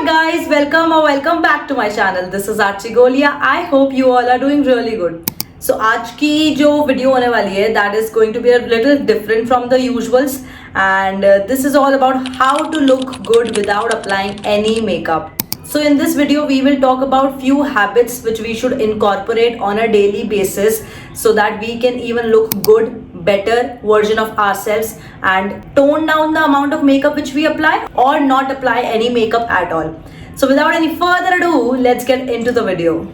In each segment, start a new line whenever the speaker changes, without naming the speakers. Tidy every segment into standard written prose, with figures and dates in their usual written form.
guys, welcome back to my channel. This is Archie Golia. I hope you all are doing really good. So आज की जो video होने वाली है that is going to be a little different from the usuals and this is all about how to look good without applying any makeup. So in this video we will talk about few habits which we should incorporate on a daily basis so that we can even look good, better version of ourselves and tone down the amount of makeup which we apply or not apply any makeup at all. So without any further ado, let's get into the video.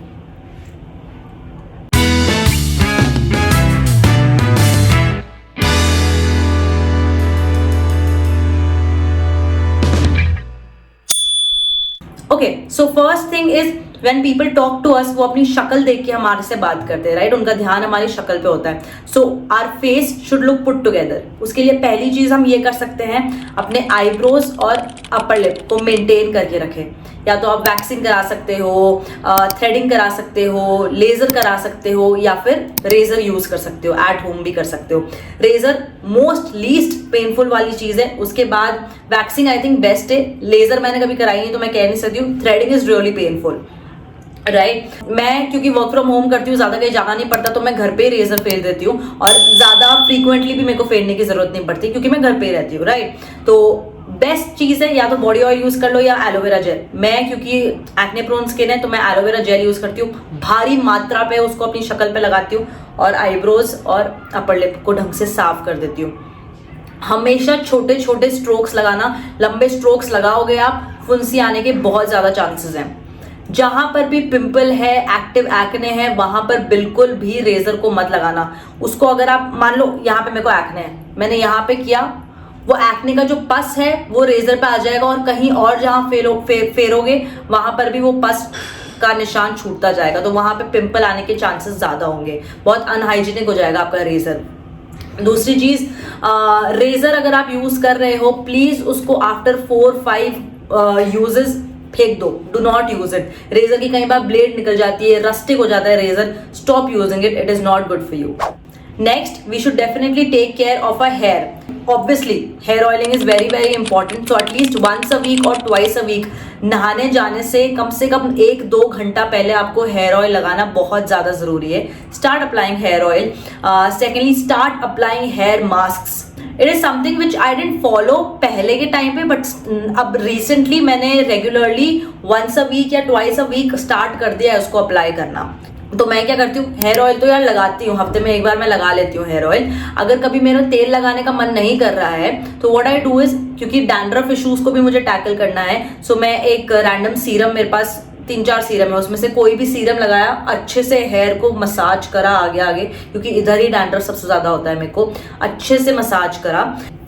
Okay, so first thing is when people talk to us, वो अपनी शक्ल देख के हमारे से बात करते हैं, राइट? उनका ध्यान हमारी शक्ल पे होता है. So our face should look put together. उसके लिए पहली चीज हम ये कर सकते हैं, अपने आईब्रोज और अपर लिप को मेंटेन करके रखें. या तो आप वैक्सिंग करा सकते हो, थ्रेडिंग करा सकते हो, लेजर करा सकते हो या फिर रेजर यूज कर सकते हो. एट होम भी कर सकते हो. रेजर मोस्ट लीस्ट पेनफुल वाली चीज है. उसके बाद वैक्सिंग आई थिंक बेस्ट है. लेजर मैंने कभी कराई नहीं तो मैं कह नहीं सकती हूँ. Threading is really painful, right? मैं क्योंकि वर्क फ्रॉम होम करती हूँ, ज्यादा कहीं जाना नहीं पड़ता, तो मैं घर पे रेजर फेर देती हूँ और ज्यादा फ्रीक्वेंटली भी मेरे को फेरने की जरूरत नहीं पड़ती क्योंकि मैं घर पे रहती हूँ, राइट? तो बेस्ट चीज है या तो बॉडी ऑयल यूज कर लो या एलोवेरा जेल. मैं क्योंकि एक्ने प्रोन स्किन है तो मैं एलोवेरा जेल यूज करती हूँ. भारी मात्रा पे उसको अपनी शक्ल पे लगाती हूँ और आईब्रोज और अपर लिप को ढंग से साफ कर देती हूँ. हमेशा छोटे छोटे स्ट्रोक्स लगाना. लंबे स्ट्रोक्स लगाओगे आप, फुंसी आने के बहुत ज्यादा चांसेस हैं. जहां पर भी पिंपल है, एक्टिव एक्ने है, वहां पर बिल्कुल भी रेजर को मत लगाना. उसको अगर आप मान लो यहाँ पे मेरे को एक्ने है, मैंने यहाँ पे किया, वो एक्ने का जो पस है वो रेजर पे आ जाएगा और कहीं और जहां फेरोगे वहां पर भी वो पस का निशान छूटता जाएगा. तो वहां पे पिंपल आने के चांसेस ज्यादा होंगे. बहुत अनहाइजीनिक हो जाएगा आपका रेजर. दूसरी चीज, रेजर अगर आप यूज कर रहे हो, प्लीज उसको आफ्टर 4-5 यूजेस फेंक दो. Do not use it. Razor की कई बार ब्लेड निकल जाती है, रस्टिक हो जाता है razor. Stop using it. It is not good for you. Next, we should definitely take care of our hair. Obviously, hair oiling is very very important. So at least once a week or twice a week, नहाने जाने से कम 1-2 घंटा पहले आपको hair oil लगाना बहुत ज़्यादा ज़रूरी है. Start applying hair oil. Secondly, start applying hair masks. It is something which I didn't follow पहले के टाइम पे, but अब recently मैंने regularly once a week या twice a week start कर दिया है उसको अप्लाई करना. तो मैं क्या करती हूँ, हेयर ऑयल तो यार लगाती हूँ, हफ्ते में एक बार मैं लगा लेती हूँ हेयर ऑयल. अगर कभी मेरा तेल लगाने का मन नहीं कर रहा है तो व्हाट आई डू इज, क्योंकि डैंड्रफ इश्यूज को भी मुझे टैकल करना है, सो मैं एक रैंडम सीरम, मेरे पास 3-4 सीरम है, उसमें से कोई भी सीरम लगाया, अच्छे से हेयर को मसाज करा आगे क्योंकि इधर ही डैंड्रफ सबसे ज्यादा होता है, मेरे को अच्छे से मसाज करा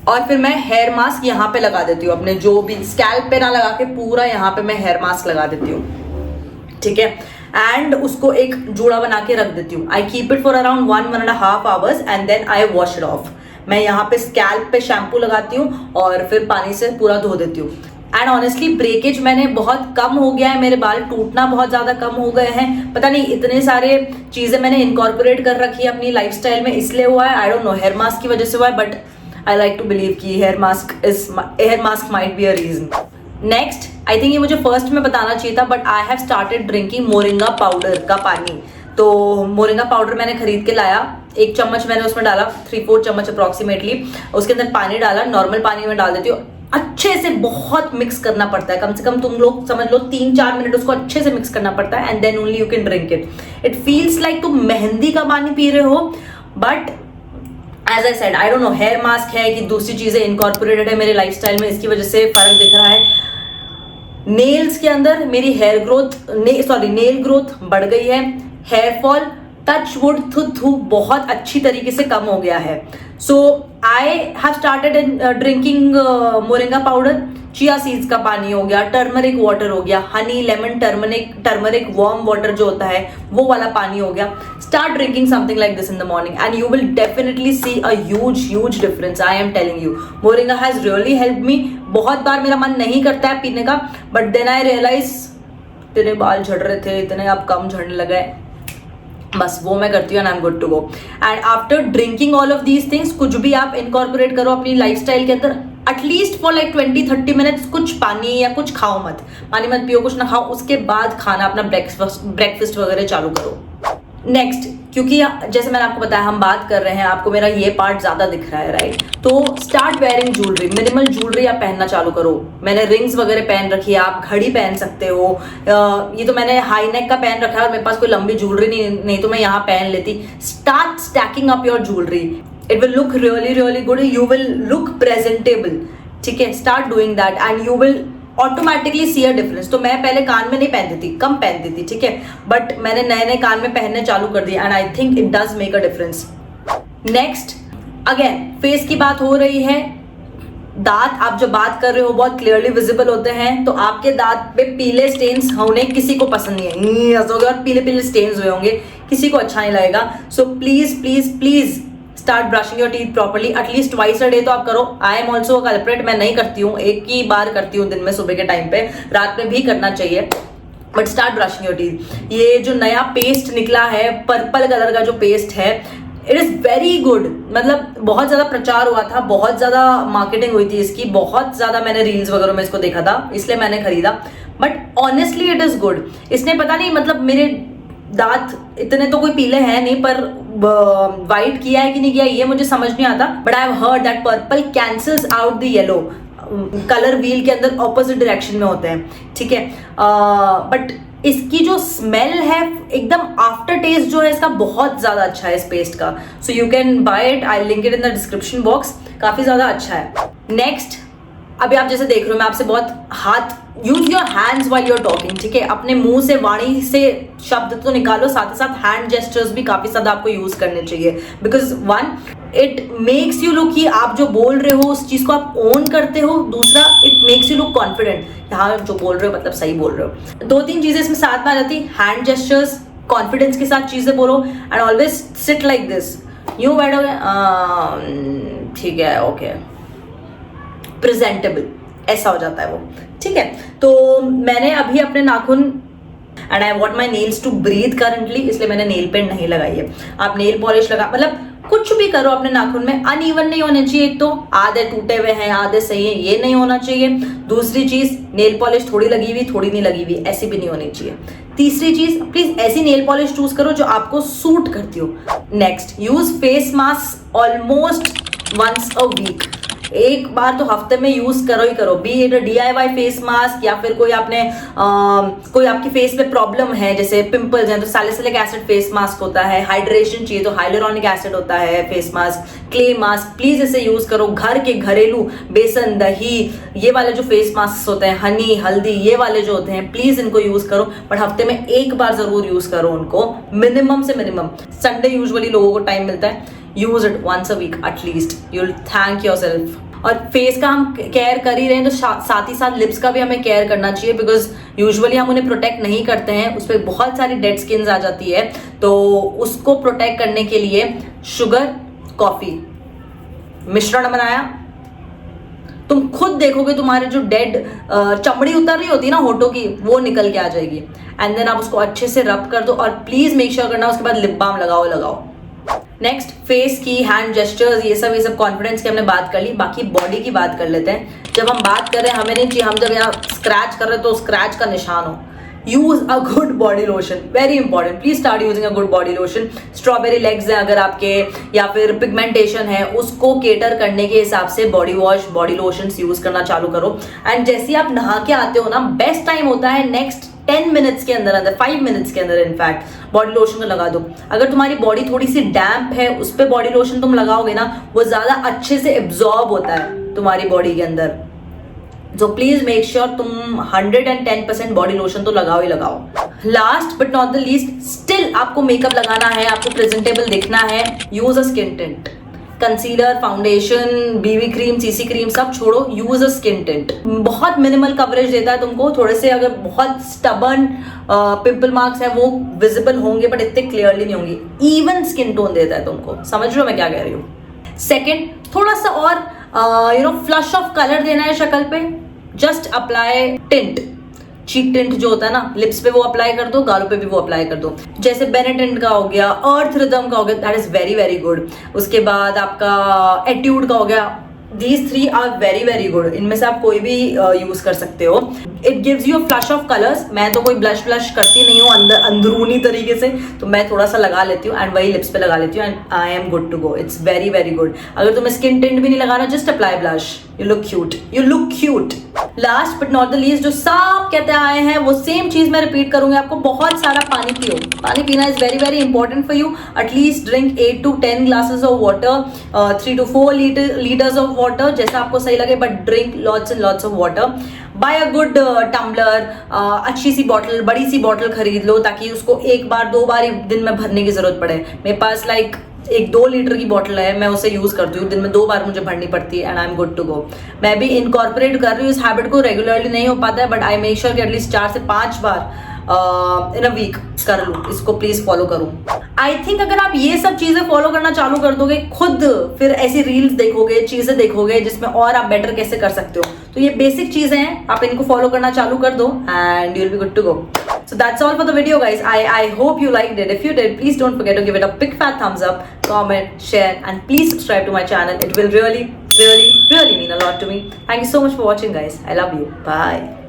और फिर मैं हेयर मास्क यहाँ पे लगा देती हूँ. अपने जो भी स्कैल्प पे ना लगा के पूरा यहाँ पे मैं हेयर मास्क लगा देती हूँ, ठीक है? एंड उसको एक जूड़ा बना के रख देती हूँ. I keep it for around 1-1.5 hours and then I wash it off. मैं यहाँ पे स्कैल्प पे शैम्पू लगाती हूँ और फिर पानी से पूरा धो देती हूँ. एंड ऑनेस्टली ब्रेकेज मैंने बहुत कम हो गया है, मेरे बाल टूटना बहुत ज्यादा कम हो गए हैं. पता नहीं इतने सारे चीजें मैंने इनकॉर्पोरेट कर रखी है अपनी लाइफस्टाइल में, इसलिए हुआ है. I don't know, hair mask की वजह से हुआ है, but I like to believe कि hair mask might be a reason. Next, I think ये मुझे फर्स्ट में बताना चाहिए था, but I have started drinking moringa powder का पानी. तो मोरिंगा पाउडर मैंने खरीद के लाया. 1 चम्मच मैंने उसमें डाला, 3-4 चम्मच अप्रोक्सीमेटली. उसके अंदर पानी डाला, नॉर्मल पानी में डाल देती हूँ. अच्छे से बहुत मिक्स करना पड़ता है, कम से कम तुम लोग समझ लो 3-4 मिनट उसको अच्छे से मिक्स करना पड़ता है and then only you can drink it. It feels like तुम मेहंदी का पानी पी रहे हो, but as I said, I don't know hair mask है कि दूसरी चीजें इनकॉर्पोरेटेड है मेरे लाइफस्टाइल में, इसकी वजह से फर्क दिख रहा है. नेल्स के अंदर मेरी नेल ग्रोथ बढ़ गई है. हेयर फॉल टच वुड थू बहुत अच्छी तरीके से कम हो गया है. So I have started drinking moringa powder. Chia seeds का पानी हो गया, टर्मरिक वाटर हो गया, honey lemon turmeric warm water जो होता है वो वाला पानी हो गया. Start drinking something like this in the morning and you will definitely see a huge difference. I am telling you, moringa has really help me. बहुत बार मेरा मन नहीं करता है पीने का, बट देन आई रियलाइज इतने बाल झड़ रहे थे, इतने अब कम झड़ने लगे, बस वो मैं करती हूँ and I am good to go. And after drinking all of these things, कुछ भी आप इनकॉर्पोरेट करो अपनी लाइफस्टाइल के अंदर, एटलीस्ट फॉर लाइक 20-30 मिनट्स कुछ पानी या कुछ खाओ मत, पानी मत पियो, कुछ ना खाओ, उसके बाद खाना अपना ब्रेकफास्ट वगैरह चालू करो। नेक्स्ट, क्योंकि जैसे मैंने आपको बताया हम बात कर रहे हैं, आपको मेरा ये पार्ट ज्यादा दिख रहा है, राइट? तो start wearing jewellery, minimal jewellery आप पहनना चालू करो। मैंने रिंग्स वगैरह पहन रखी है, आप घड़ी पहन सकते हो। ये तो मैंने हाई नेक का पहन रखा है और मेरे पास कोई लंबी ज्वेलरी नहीं तो मैं यहाँ पहन लेती। Start stacking up your jewellery, it will look really good, you will look presentable, ठीक है? Start doing that and you will automatically see a difference. तो मैं पहले कान में नहीं पहनती थी, कम पहनती थी, ठीक है, बट मैंने नए कान में पहनने चालू कर दिया and I think it does make a difference. Next, again face की बात हो रही है, दांत आप जो बात कर रहे हो बहुत क्लियरली विजिबल होते हैं, तो आपके दांत पे पीले स्टेन्स होने किसी को पसंद नहीं है, और पीले स्टेन्स हुए होंगे, किसी को अच्छा नहीं लगेगा। So please please please start brushing your teeth properly, at least twice a day तो आप करो। आई एम ऑल्सो कल्प्रेट, मैं नहीं करती हूँ, एक ही बार करती हूँ दिन में, सुबह के टाइम पे, रात में भी करना चाहिए, but start brushing your teeth. ये जो नया पेस्ट निकला है, पर्पल कलर का जो पेस्ट है, इट इज वेरी गुड, मतलब बहुत ज्यादा प्रचार हुआ था, बहुत ज्यादा मार्केटिंग हुई थी इसकी, बहुत ज्यादा मैंने रील्स वगैरह में इसको देखा था, इसलिए मैंने खरीदा, but honestly it is good. इसने पता नहीं मतलब मेरे दांत इतने तो कोई पीले हैं नहीं, पर वाइट किया है कि नहीं किया ये मुझे समझ नहीं आता, but I have heard that purple cancels out the yellow. Colour wheel के अंदर ऑपोजिट डायरेक्शन में होते हैं, ठीक है, बट इसकी जो स्मेल है, एकदम आफ्टर टेस्ट जो है इसका बहुत ज्यादा अच्छा है इस पेस्ट का। So you can buy it, I link it in the description box, काफी ज्यादा अच्छा है। नेक्स्ट, अभी आप जैसे देख रहे हो मैं आपसे बहुत हाथ, use your hands while you are talking, ठीक है? अपने मुंह से, वाणी से शब्द तो निकालो, साथ ही साथ हैंड जेस्चर्स भी काफी ज्यादा आपको यूज करने चाहिए, because one, it makes you look कि आप जो बोल रहे हो उस चीज को आप ओन करते हो, दूसरा it makes you look confident, हाँ जो बोल रहे हो मतलब सही बोल रहे हो। 2-3 चीजें इसमें साथ में आ जाती, हैंड जेस्चर्स, कॉन्फिडेंस के साथ चीजें बोलो, and always sit like this, यूं बैठोगे, ठीक है, ओके, प्रेजेंटेबल, ऐसा हो जाता है वो, ठीक है? तो मैंने अभी अपने नाखून, and I want my nails to breathe currently, इसलिए मैंने नेल पेंट नहीं लगाई है। आप नेल पॉलिश लगा, मतलब कुछ भी करो अपने नाखून में, अनइवन नहीं होने चाहिए, एक तो आधे टूटे हुए हैं आधे सही है, ये नहीं होना चाहिए। दूसरी चीज, नेल पॉलिश थोड़ी लगी हुई थोड़ी नहीं लगी हुई, ऐसी भी नहीं होनी चाहिए। तीसरी चीज, प्लीज ऐसी नेल पॉलिश चूज करो जो आपको सूट करती हो। Next, use face mask almost once a week, एक बार तो हफ्ते में यूज करो ही करो, be it DIY face mask, या फिर कोई आपने कोई आपकी फेस पे प्रॉब्लम है, जैसे पिंपल्स हैं तो सैलिसिलिक एसिड फेस मास्क होता है, हाइड्रेशन चाहिए तो हाइलुरोनिक एसिड होता है face mask, clay mask, please इसे यूज करो। घर के घरेलू बेसन, दही, ये वाले जो फेस मास्क होते हैं, हनी, हल्दी, ये वाले जो होते हैं, प्लीज इनको यूज करो, बट हफ्ते में एक बार जरूर यूज करो उनको, मिनिमम से मिनिमम। संडे यूजुअली लोगों को टाइम मिलता है, use it once a week at least, you will thank yourself. और फेस का हम केयर कर ही रहे हैं तो साथ ही साथ लिप्स का भी हमें केयर करना चाहिए, बिकॉज यूजुअली हम उन्हें प्रोटेक्ट नहीं करते हैं, उस पर बहुत सारी डेड स्किन आ जाती है, तो उसको प्रोटेक्ट करने के लिए शुगर, कॉफी मिश्रण बनाया, तुम खुद देखोगे तुम्हारे जो डेड चमड़ी उतर रही होती है ना होठों की, वो निकल के आ जाएगी, एंड देन आप उसको अच्छे से रब कर दो, और प्लीज मेक श्योर करना उसके बाद लिप बाम लगाओ। नेक्स्ट, फेस की, हैंड जेस्चर्स, ये सब कॉन्फिडेंस की हमने बात कर ली, बाकी बॉडी की बात कर लेते हैं। जब हम बात कर रहे हैं, हमें नहीं चाहिए हम जब यहाँ स्क्रैच कर रहे हैं तो स्क्रैच का निशान हो। Use a good body lotion, very important, please start using a good body lotion. Strawberry legs है अगर आपके, या फिर पिगमेंटेशन है, उसको केटर करने के हिसाब से body wash, body lotion use करना चालू करो। एंड जैसे आप नहा के आते हो ना, बेस्ट टाइम होता है नेक्स्ट 10 मिनट्स के अंदर 5 मिनट्स के अंदर इनफैक्ट बॉडी लोशन को लगा दो। अगर तुम्हारी बॉडी थोड़ी सी डैम्प है, उस पर बॉडी लोशन तुम लगाओगे ना, वो ज्यादा अच्छे से एब्जॉर्ब होता है तुम्हारी बॉडी के अंदर। सो प्लीज मेक श्योर तुम 110% बॉडी लोशन तो लगाओ ही लगाओ। Last but not the least, still आपको मेकअप लगाना है, आपको प्रेजेंटेबल दिखना है, use a skin tint. Concealer, foundation, BB cream, CC cream सब छोड़ो, यूज अ स्किन टिंट। बहुत मिनिमल कवरेज देता है तुमको, थोड़े से अगर बहुत स्टबर्न पिंपल मार्क्स है वो विजिबल होंगे, बट इतने क्लियरली नहीं होंगे। इवन स्किन टोन देता है तुमको, समझ रहे हो मैं क्या कह रही हूँ। सेकेंड, थोड़ा सा और फ्लश ऑफ कलर देना है शक्ल पे, जस्ट अप्लाई टिंट, चीक टिंट जो होता है ना, लिप्स पे वो अप्लाई कर दो, गालों पे भी वो अप्लाई कर दो। जैसे बेनेटेंट का हो गया, अर्थ रिदम का हो गया, that is very very good. उसके बाद आपका एट्यूड का हो गया, these three are very very good. इनमें से आप कोई भी यूज कर सकते हो. It gives you a flush of colors. मैं तो कोई ब्लश करती नहीं हूँ अंदरूनी तरीके से, तो मैं थोड़ा सा लगा लेती हूँ एंड वही लिप्स पे लगा लेती हूँ and I am good to go. It's very very good. अगर तुम्हें स्किन टिंट भी नहीं लगाना, just apply blush. You look cute, you look cute. Last but not the least, जो सब कहते आए हैं वो सेम चीज मैं रिपीट करूंगी आपको. बहुत सारा पानी पियो. पानी पीना is very very important for you. At least drink 8 to 10 glasses of water, 3 to 4 litres of water, जैसा आपको सही लगे, but drink lots and lots of water. Buy a good tumbler, अच्छी सी बॉटल, बड़ी सी बॉटल खरीद लो ताकि उसको एक बार 2 बार दिन में भरने की जरूरत पड़े. मेरे पास लाइक 1-2 लीटर की बॉटल है, मैं उसे यूज करती हूँ. दिन में 2 बार मुझे भरनी पड़ती है and I am good to go. मैं भी इनकॉर्पोरेट कर रही हूँ इस हैबिट को. रेगुलरली नहीं हो पाता है बट आई मेक श्योर कि एटलीस्ट 4 से 5 बार इन अ वीक कर लूँ. इसको प्लीज फॉलो करूँ. आई थिंक अगर आप ये सब चीजें फॉलो करना चालू कर दोगे, खुद फिर ऐसी रील्स देखोगे, चीजें देखोगे जिसमें और आप बेटर कैसे कर सकते हो. तो ये बेसिक चीजें हैं, आप इनको फॉलो करना चालू कर दो and you will be good to go. So that's all for the video, guys. I hope you liked it. If you did, please don't forget to give it a big fat thumbs up, comment, share, and please subscribe to my channel. It will really, really, really mean a lot to me. Thank you so much for watching, guys. I love you. Bye.